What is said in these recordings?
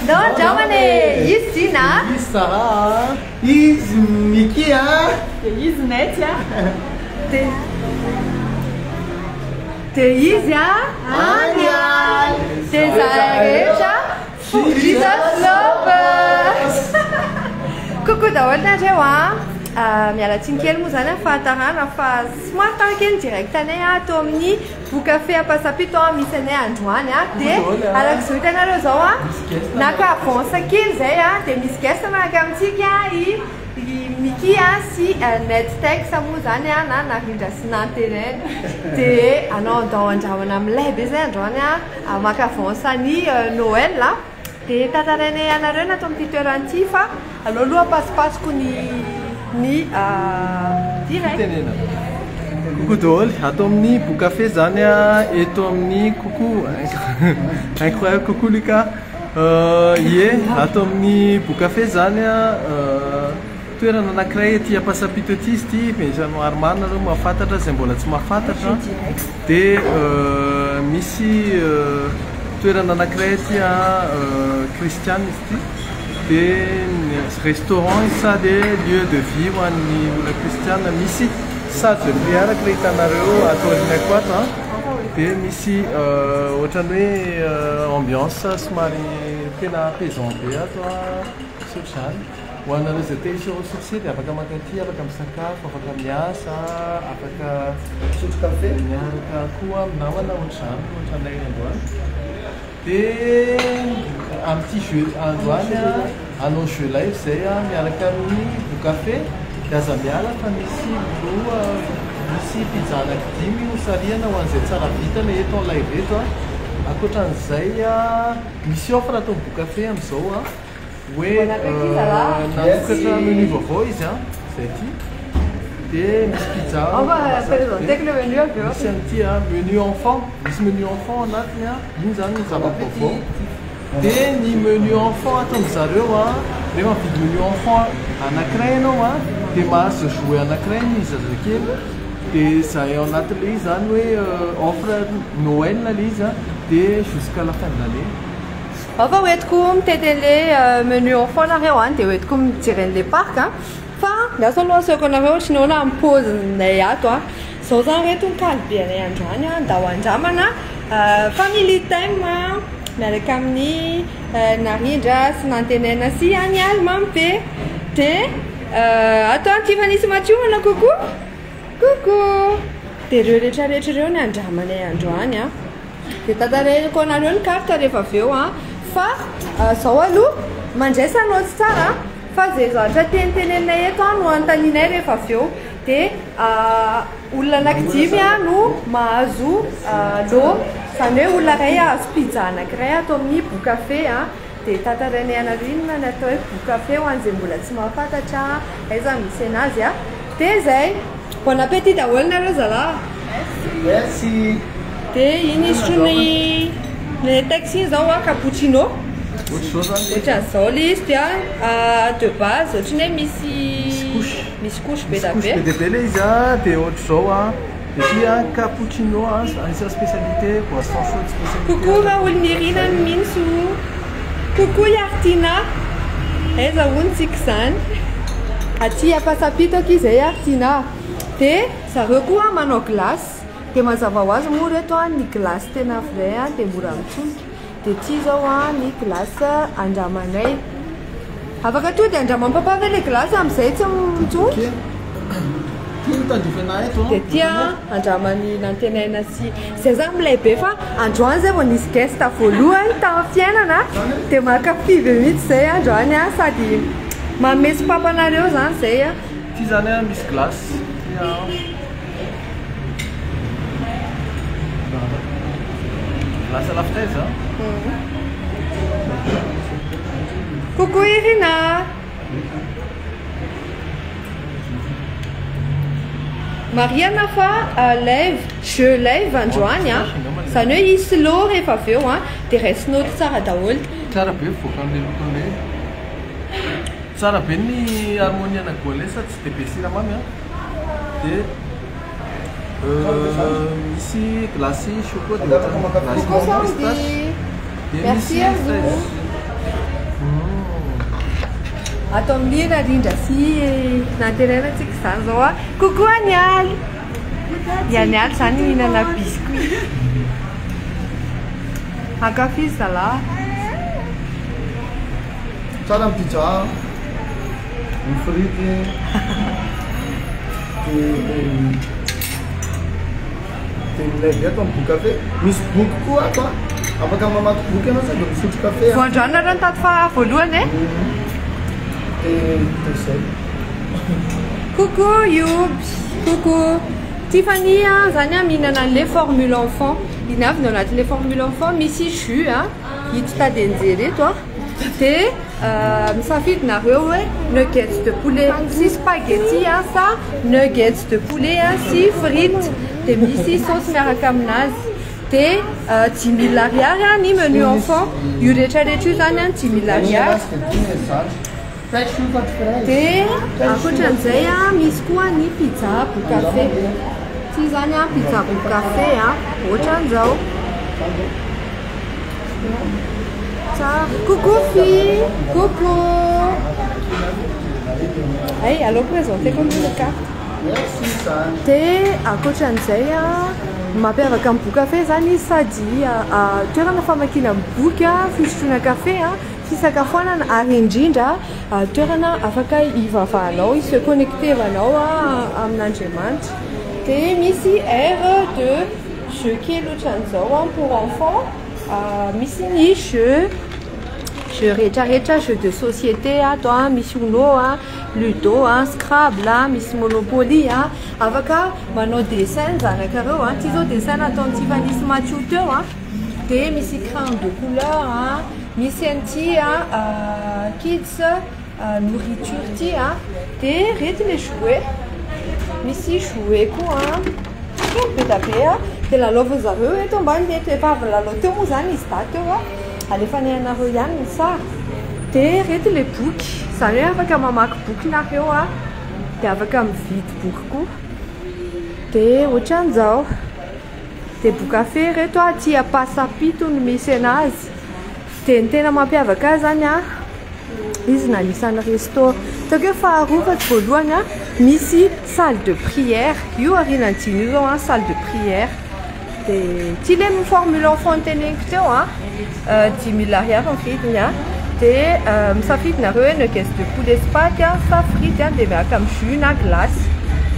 Don Giovane, ici na. Sarah, is Mikia, is Netia. Teizia, Anya, Tezareja, Jesus lovers. Coucou daholo nareo miala tsiny kely moa zany fa tarana fa somary tarakely direct anay ato amin'ny Bocafé Ampasapito misy anay androany dia arak'izao hitanareo zao naka avance kely zay dia misy guest manaka amintsika i Miki sy Nettex moa zany na narindra sy nantereny dia anao andao andrahona amin'ilay be zay androany maka avance ny Noël dia tantarainay anareo natao amin'ity toerany fa aloha pasipasiko ny direct. Coucou daholo, ato amin'ny Bocafé zany eto amin'ny coucou incroyable coucou Lucas. Ato amin'ny Bocafé zany toerana anankiray aty Ampasapito aty izy ity, misy maromaro nareo mahafantatra zay mbola tsy mahafantatra dia misy toerana anankiray aty Christiane izy ity dia restaurant sady lieu de vie ho an'ny olona Christiane, misy salle de prière araka ilay hitanareo atao aorianako ato dia misy ohatrany hoe ambiance somary tena apaisant be ato sotrany ho anareo zay te hisy ressourcer dia afaka makaty, afaka misakafo, afaka miasa, afaka misotro kafe miaraka koa amin'ny namana ohatranay androany. Dia amin'ity jeu androany anao jeu live zay miaraka amin'ny Bocafé dia aza miala fa misy pizza anankidimy hosarihana ho an'izay tsara vita ilay eto en live eto ankoatran'izay misy offre atao Bocafé amin'izao hoe namokatra menu vaovao izy zay ty dia misy pizza misy an'ity menu enfant, misy menu enfant anatiny iny zany ny zava-baovao dia ny menu enfant ataon'ny zareo rehefa mividy menu enfant anankiray ianao dia mahazo jouet anankiray ny zazakely dia zay ao anatin'ilay izy zany hoe offre Noël ilay izy dia jusqu'à la fin de l'année. Fa hoentiko mitety an'ilay menu enfant nareo dia hoentiko mijery an'ilay parc fa miasa aloha aseko anareo ohatranao na ampozinay ato zao zany reto mikalibe anay androany da ho andramana family time miaraka amin'ny narindra sy nantenena sy any almamy be dia ato Tiffany sy Mathieu mana coucou dia ireo rehetrarehetra ireo ny andramanay androany dia tantareko anareo ny carte rehefa avy eo fa zao aloha mandraisa anao tsy tsara fa zay zavatra teniteneninay eto no anotaninay rehefa avy eo dia olona anankidimy no mahazo lo zany hoe olona ray ahazo pizza anankiray ato amin'ny Bocafé dia tantarainay anarinona ny atao hoe Bocafé ho an'izay mbola tsy mahafantatra aiza misy anazy dia zay bon appétit daholo nareo zalahy. Merci. Dia iny isotrony le taxi zao cappuccino ohatran'izao ilay izy dia de base ohatrany hoe misy couche be da be ilay izy dia ohatr'izao dia cappuccino anisany spécialité boisson chaude spécialité. Coucou Raoul Nirina Minsu, coucou Yartina, aiza ontsika zany aty Ampasapito aky izay Yartina dia zareo koa manao glace dia mazava ho azy moa reto ny glace tena vrai dia mora mitsonika dia ty zao ny glace andramanay afaka to dia andramam-papavy ilay glace amin'izay tsy mitsonika dia ty andramany nantenaina sy zay zany milay be fa androany zay vao nisy guest voalohany tamin'ny fiainana dia makafivy mihitsy zay androany sady mamesy papanareo zany zay ty zany misy glace glace à la fraise coucou Irina Mariana fa live jeu live androany zany hoe isy lo rehefa avy eo dia raisinao tsara daholo tsara be voakan'ilay lokon'ilay tsara be ny harmonie anagolesa tsy dia be siramamy dia misy glace chocolat dia merci à vous. Atao amin'ny rindra sy nantenainantsika izany zao a. Coucou Anialy. I Anialy zany mihinana biscuit. Ankafy zalahy. Tsara amin'ny pizza, ny frity, dia milay ato amin'ny boky-kafe. Misy boky koa ato a, afaka mamaky boky ianao sady misotro kafe. Voandrona rano tato fa voalohany e? Dia izay. Coucou Youbs, coucou. Tiffany zany a mihinana an'ilay formule enfant. Inavy ao anatin'ilay formule enfant misy jus a, hito tady anjery eto a. Dia misafidinareo hoe nuggets de poulet sy spaghetti sa nuggets de poulet sy frites. Dia misy sauce miaraka aminazy. Dia 10 000 ariary ny menu enfant. Io rehetrarehetra io zany a 10 000 ariary. Dia ankoatran'izay a misy koa ny pizza bout-café. Ty zany a pizza bout-café a, ohatran'izao. Coucou fille, coucou. Hey, allô présentez comme le carte. Dia ankoatran'izay a mampiavaka amin'ny bout-café zany sady toerana famakiana boky a, fisotroana kafe a, fisakafoanana ary indrindra toerana afaka ivavahanao, se connectevanao amin'Andriamanitra. Dia misy aire de jeu kely ohatran'izao pour enfants. Misy ny jeu rehetrarehetra, jeu de société ato a, misy Uno a, Ludo a, Scrabble a, misy Monopoly a, afaka manao dessin zanakareo a. Ty zao dessin nataon'ny Tiffany sy Mathieu teo a. Dia misy crayon de couleur a, misy an'ity a kids nourriture ty a. Dia rety le jouet, misy jouet koa be da be a. Dia lalaova zareo eto ambany eto efa avy lalao teo moa zany izy dato eo a. Alefanay anareo ihany ny sary. Dia rety le boky, zany hoe afaka mamaky boky nareo a. Dia afaka mividy boky koa. Dia ohatran'izao. Dia bout-café reto a, tia pasapito no misy anazy. Dia ny tena mampiavaka azy zany a, izy nanisany resto. Tako hoe faharoa fa tsy voalohany a, misy salle de prière. Io arinan'tiny io zao a, salle de prière. Dia ty le formule enfant teneniko teo a, 10 000 ariary ny vidiny a. Dia misafidinareo hoe nuggets de poulet spaty a, sa frity a, dia miaraka amin'ny jus na glace.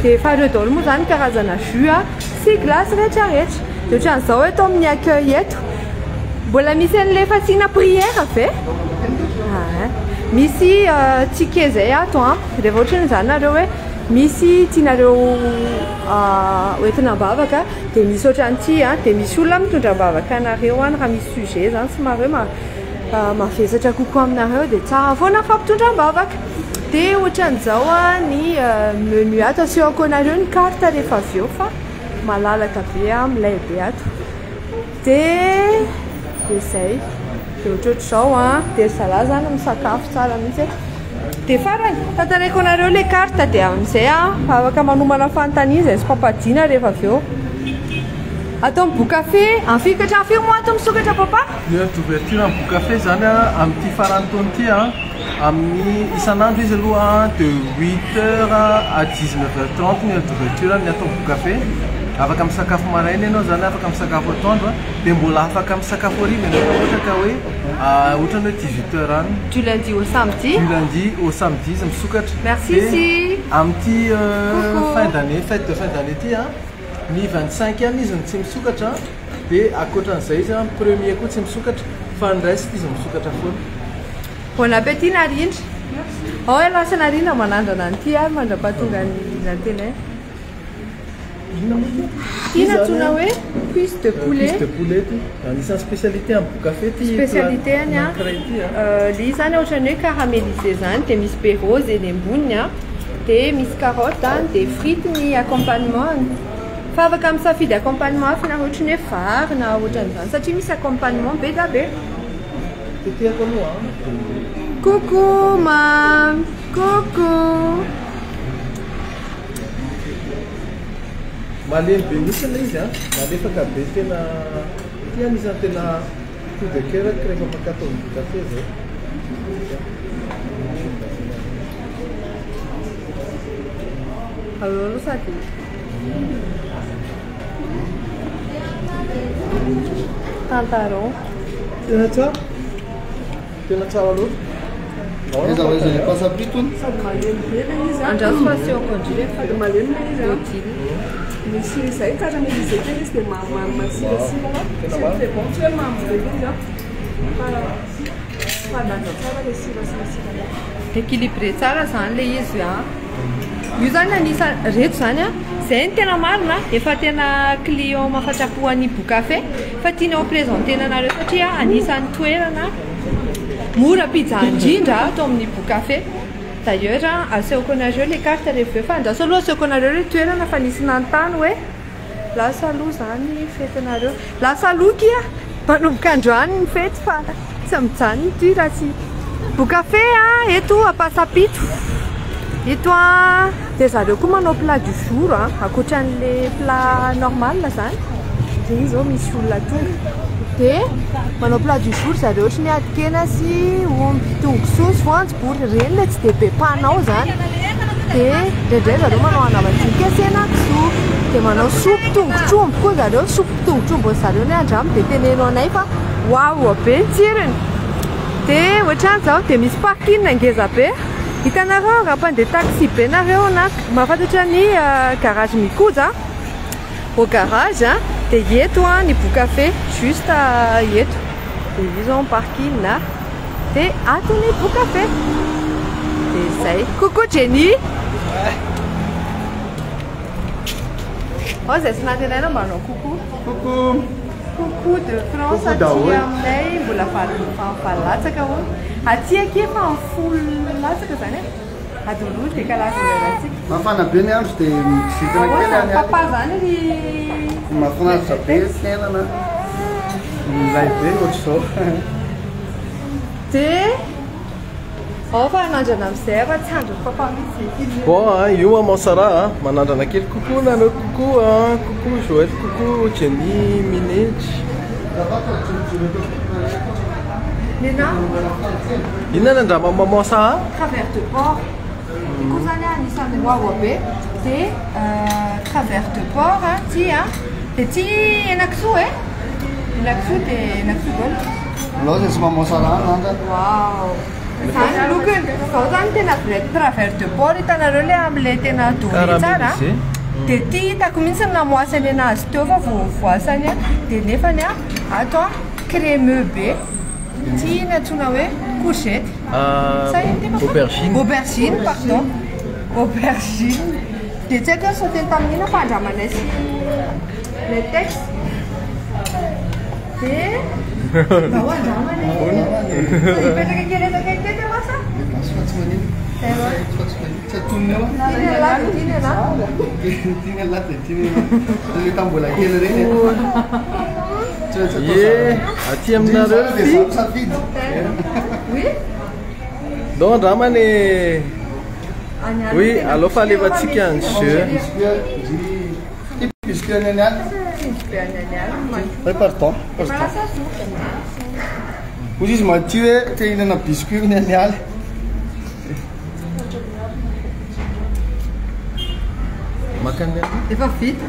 Dia fareo daholo moa zany karazana jus a sy glace rehetrarehetra. Dia ohatran'izao eto amin'ny accueil eto, mbola misy an'ilay fasina prière ve? Misy ticket zay ato a. Rehefa ohatran'izany nareo hoe misy tianareo hoentinam-bavaka, dia misy ohatran'ity a. Dia misy olona mitondra bavaka anareo any raha misy sujet zany somary hoe mavesatra kokoa aminareo, dia tsara foana fampitondram-bavaka. Dia ohatran'izao a ny menu ato, asehoko anareo ny carte rehefa avy eo fa malalaka be a, milay be ato. Dia izay. Dia ohatrohatr'izao a. Dia zalahy zany misakafo tsara mihitsy. Dia farany tantaraiko anareo le carte, dia amin'izay a afaka manomana fanontaniana izay sy pampadiana rehefa avy eo. Atao amin'ny bout-café, afikatra amin'ny firy moa atao misokatra papa? Ny ouverture amin'ny bout-café zany a, amin'ity farany taona ity a, amin'ny isan'andro izy aloha de 8h à 19h30 ny ouverture ny atao bout-café. Afaka misakafo maraina ianao zany, afaka misakafo atoandro a. Dia mbola afaka misakafo hariva ianao ohatra ka hoe ohatrany hoe 18h any. Du lundi au samedi. Du lundi au samedi izy misokatra. Merci si. Amin'ity fin d'année, fête de fin d'année ity a, ny 25 any izy no tsy misokatra. Dia akoatran'izay izy a, premier koa tsy misokatra, fa ny reste izy misokatra foana. Bon appétit narindra. Ao lasa narindra manandrana an'ity a, mandra-pahatonga ny antena. Ina tuna hoe cuisse de poulet. Cuisse de poulet ty. Anisan'ny spécialité amin'ny bout-café ty. Spécialité any a. Li zany ohatrany hoe caramélisé zany, dia misy be rose eny amboniny a. Dia misy carotte a, dia frites ny accompagnement. Fa afaka misafidy accompagnement hafa na ohatrany hoe vary na ohatran'izany satria misy accompagnement be da be. Tetehako aloha. Coucou mam. Coucou. Malemy be mihitsy ilay izy a, malefaka be tena. Ty anisan'ny tena coup de cœur rehefa makatao bout-café zay. Allora lo sai tu. Tantaro. Tena tsara loatra. Eza hoe izay pas abritony. Andraso fa sy congelé fa de malemy ilay izy misy izay karazana izy zay izy dia mamimamy masirasira c'est bon tsy hoe mamy be izy fa lanja tsara le sirasirasira équilibré tsara zany le izy io zany anisany reto zany zay ny tena marina efa tena client mahafatrapo an'i Bocafé fa tianao présentena anareo satria anisany toerana mora pizza indrindra atao amin'ny Bocafé. D'ailleurs, asseoko anareo le carte rehefa fa andraso aloha asseoko anareo le toerana fa nisy nanontany hoe lasa aloha zany fetinareo lasa aloha kia manomboka androany ny fety fa tsy mijanony ty raha tsy Bocafé eto à Passapito eto dia zareo koa manao plat du jour akoatran'le plat normal zany dia izao misy olona tonga dia manao plat du jour zareo ohatry ny adikena sy omby tongosoa voanjobory reny le tsy dia be panao zany dia indraindray zareo manao anavadinika sy henakisoa dia manao soupe tongotromby koa zareo soupe tongotromby zareo ny andramo dia teneno anay fa wow be ny tsirony dia ohatran'izao dia misy parking ngeza be hitanareo raha mpandeha taxi be nareo na mahafantatra ny garage mikoja au garage dia eto ny Bocafé juste eto dia izao parking là dia ato ny Bocafé dia izay coucou Jenny zay tsy natenay mba anao coucou coucou de France aty aminay mbola falatsaka ho aty aky efa amin'ny folo latsaka zany adololy dia kalazantsika mafana be ny andro dia misitana kely any papa zany ry mahafinaritra be tenana milay be ohatr'izao dia ao fa anandrana amin'izay afa tsy androko papa mihitsy Bon, io maman Sarah, manandrana kely coucou nanao coucou Joël, coucou Jenny, Minette. Nena Inona nandrama maman Sarah? travers de port koa zany anisany wawa be dia travers de port ty dia ty henakisoa henakisoa dia henakisoa dolo alao zay tsy mamosara nanda wow zany lokony zao zany tena vrai travers de port hitanareo le amin'ilay tena doré tsara dia ty hitako mihitsy namoasany anazy teo fa voasany dia nefany ato crémeux be ty natsoina hoe courgette aubergine pardon aubergine dia tsy haiko sauteny tamin'ina fa andramanay sy le texte dia mba ho andramany ipetraka kely etaka tety masa le tambola kely reny Aty aminareo safidy do andramany oui aloha fa alevantsika ny jeu biscuit any any pardon ozy izy madio hoe te hihinana biscuit ny any aly makany efa vita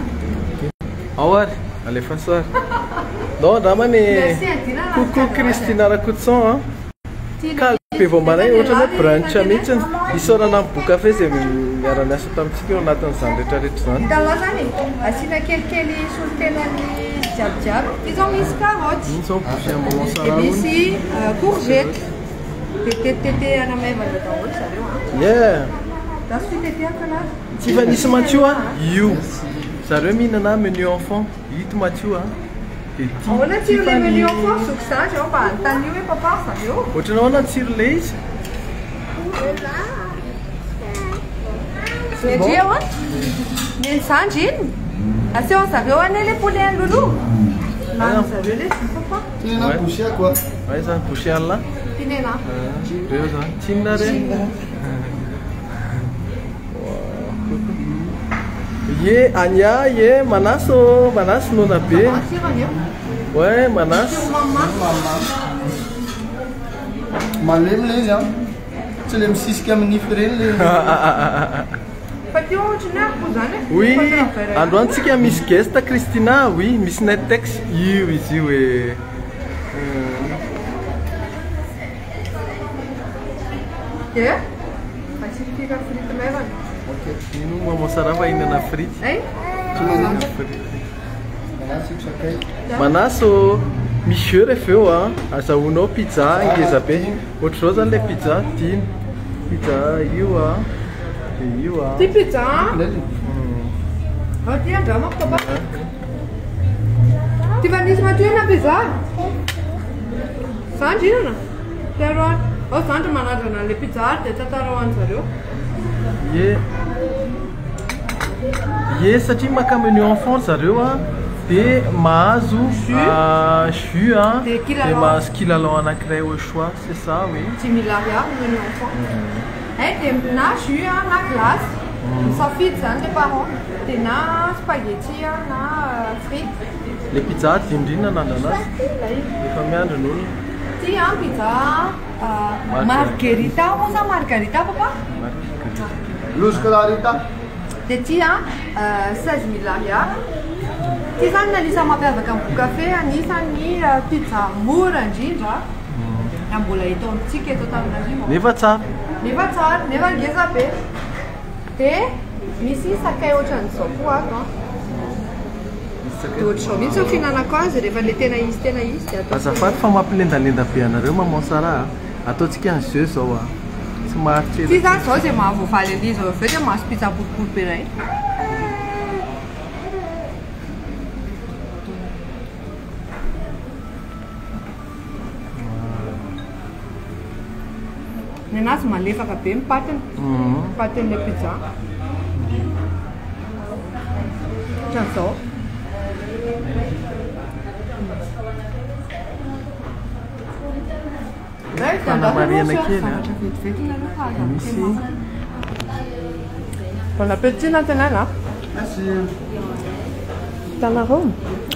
ao ary alefa soary do andramany coucou Christina Rakoutson kalpe vao mbanay ohatra hoe branch mihitsy isorana amin'ny Bocafé zay miara-miasa tamintsika eo anatin'izany rehetrarehetra zany hitanao zany asiana kelikely solotenany jiabijiaby izao misy carotte izao boucher maman dia Sarah misy courgette dia tetitetehana maivana daholo zareo daso fitetehako anazy tsy fa nisy Mathieu io zareo mihinana menu enfant hito Mathieu ahoana tsiro le menu enfant soko zany ao mba anontany hoe papa zareo ohatranao ahoana tsiro le izy mendry eo mienjandry iny aseo zareo ane le poulet lolo lany zareo le sy papa tinena boucher quoi ay zany boucher là tinena reo zany tsinona reny ye anya ye manaso nona be ouais manas malemy le izy tsy le misisika amin'ny nify reny le Fatio ohatran'ny pozany. Oui, androantsika misy guest Christina, oui, misy Nettex io izy io hoe Yeah. Pacifica frite mevana. ino maman Sara fa ihinana frity. Hey? Manaso misy eo rehefa eo azahoanao pizza ngeza be. Ohatr' zao zany le pizza dimy. Pizza io dia io Ty pizza. Ty andrama papa. Ty vanisy matoy pizza. Sandry inana. Pero sandry manadrana le pizza dia tantara ho an'zareo. Ye satria maka menu enfant zareo dia mahazo jus dia mahazo kilalao anankiray au choix, c'est ça, oui. 10 000 ariary menu enfant. Dia na jus na glace. Misafidy zany les parents. Dia na spaghetti na frites. Le pizza dindrina nandanazy efa miandro ny olona. Ty pizza margherita moa sa margarita papa? Luscalarita. Dia ty 16 000 ariary. Ty zany anisany mampiavaka amin'ny Bocafé, anisany pizza mora indrindra. Na mbola hita amintsika eto Antananarivo. Nefa tsara. Nefa tsara, nefa ngeza be. Dia misy sakay ohatran'izao koa ato. Dia ohatr'izao mihitsy ny fihinanako azy rehefa le tena izy dia atao. Azafady fa mampilendalenda be anareo maman Sara, ataontsika an'izao zao tsy maharitra. Ty zany zao izay mahavoavaly an'izy avy eo dia mahazo pizza boribory be iray. Ny anazy malefaka be ny patiny. Patin'ilay pizza. Ohatran'izao. Fanamariana kely misy. Bon appétit natinana. Merci. Hitanareo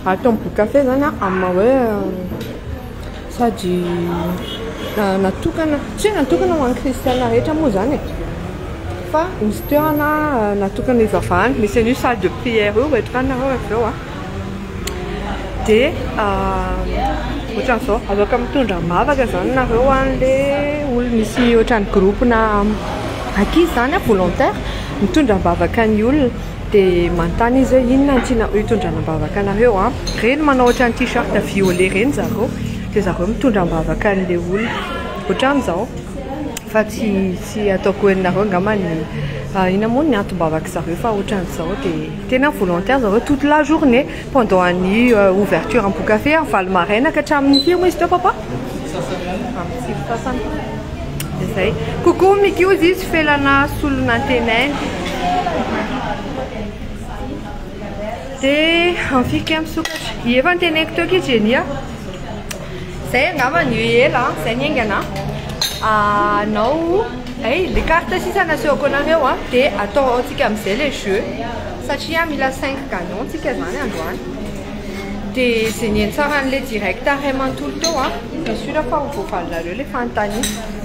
ato amin'ny Bocafé zany amin'ny hoe sady natokana tsy natokana ho an'ny kristiana rehetra moa zany e. Fa misy toerana natokana hivavahana, misy an'io salle de prière io rehetra nareo rehefa eo dia ohatran'izao afaka mitondra mavaka zany nareo an'le olo misy ohatran'ny groupe na ankizy zany volontaire mitondra mavaka ny olona dia manontany izy hoe inona ny tiana hitondrana mavaka anareo reny manao ohatran'ny t-shirt violet reny zareo dia zareo mitondra mavaka an'le olona ohatran'izao fa tsy ataoko hoeninareo angambany ina moa ny antom-bavaka zareo fa ohatran'izao dia tena volontaire zareo toute la journée pendant ny ouverture en Bocafé amin'ny valo maraina ka hatramin'ny firy izy teo papa? Amin'ny 6 fasany. Dia zay. Coucou Mikiozy izy felana solona antenay. Dia anfika misokatra. Efa nyteneko teo ki Jenny zay angambany ela zay ny aingana. Anao le carte sisa nasehoko anareo dia ataontsika amin'izay le jeu satria mila 5 gagnant tsika zany androany. Dia izay ny tsara an'ilay direct ray manontolo teo bien sûr fa ho voavalinareo le fanontany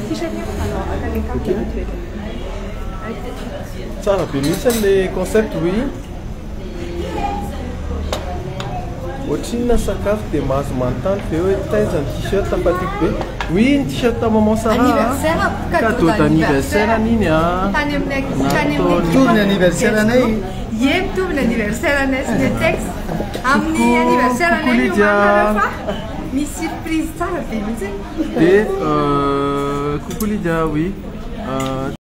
sisa anao afaka le carte toetra. Tsara be mihitsy le concept, oui. Ohatrinona sakafo dia mahazo manontany fe hoe taiza ny t-shirt tapatiky be. Oui, ny t-shirt maman Sara cadeau d'anniversaire an'iny tany amin'ny Mitovy ny anniversaire anay. Ie mitovy ny anniversaire anay sy Nettex amin'ny anniversaire anay fa misy surprise tsara be mihitsy. Dia coucou Lydia, oui.